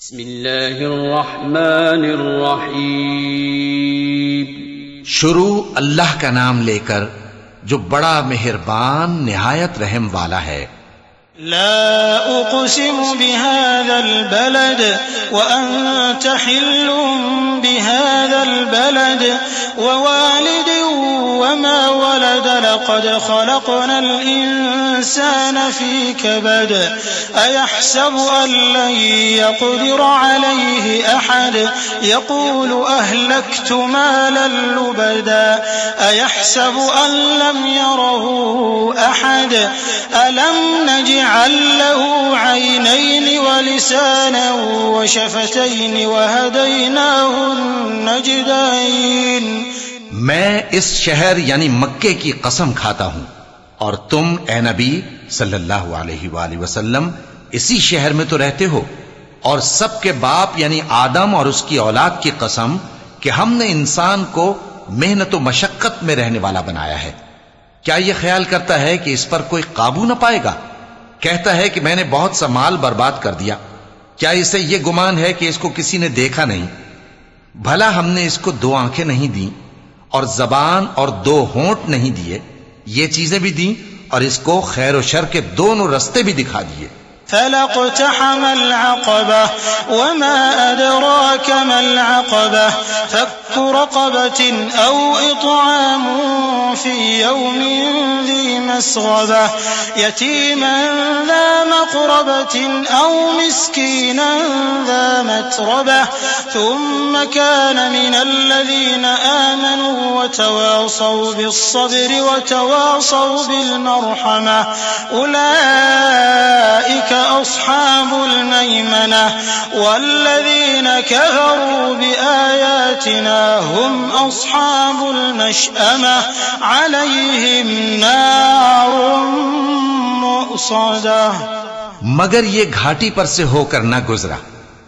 بسم اللہ الرحمن الرحیم۔ شروع اللہ کا نام لے کر جو بڑا مہربان نہایت رحم والا ہے۔ لا اقسم بهذا البلد وانت حل بهذا البلد ووالد وما ولد لقد خلقنا الانسان في كبد ايحسب ان لن يقدر عليه احد يقول اهلكت مالا لبدا ايحسب ان لم يره احد الم نجعل له عينين ولسانا وشفتين وهديناه النجدين۔ میں اس شہر یعنی مکے کی قسم کھاتا ہوں، اور تم اے نبی صلی اللہ علیہ وآلہ وسلم اسی شہر میں تو رہتے ہو، اور سب کے باپ یعنی آدم اور اس کی اولاد کی قسم کہ ہم نے انسان کو محنت و مشقت میں رہنے والا بنایا ہے۔ کیا یہ خیال کرتا ہے کہ اس پر کوئی قابو نہ پائے گا؟ کہتا ہے کہ میں نے بہت سا مال برباد کر دیا۔ کیا اسے یہ گمان ہے کہ اس کو کسی نے دیکھا نہیں؟ بھلا ہم نے اس کو 2 آنکھیں نہیں دیں، اور زبان اور 2 ہونٹ نہیں دیے؟ یہ چیزیں بھی دیں اور اس کو خیر و شر کے دونوں رستے بھی دکھا دیے۔ فلاقتحم العقبة وما أدراك ما العقبة فك رقبة أو إطعام في يوم ذي مسغبة يتيما ذا مقربة أو مسكينا ذا متربة ثم كان من الذين آمنوا وتواصوا بالصبر وتواصوا بالمرحمة أولئك أصحاب الميمنة والذين كفروا بآياتنا هم أصحاب المشأمة عليهم نار مؤصدة۔ مگر یہ گھاٹی پر سے ہو کر نہ گزرا،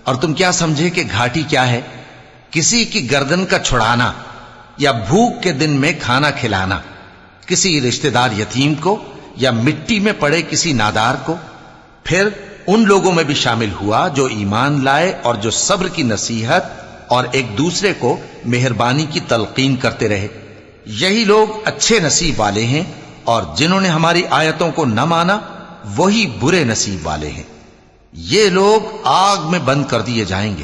اور تم کیا سمجھے کہ گھاٹی کیا ہے؟ کسی کی گردن کا چھڑانا یا بھوک کے دن میں کھانا کھلانا، کسی رشتہ دار یتیم کو یا مٹی میں پڑے کسی نادار کو۔ پھر ان لوگوں میں بھی شامل ہوا جو ایمان لائے اور جو صبر کی نصیحت اور ایک دوسرے کو مہربانی کی تلقین کرتے رہے۔ یہی لوگ اچھے نصیب والے ہیں، اور جنہوں نے ہماری آیتوں کو نہ مانا وہی برے نصیب والے ہیں۔ یہ لوگ آگ میں بند کر دیے جائیں گے۔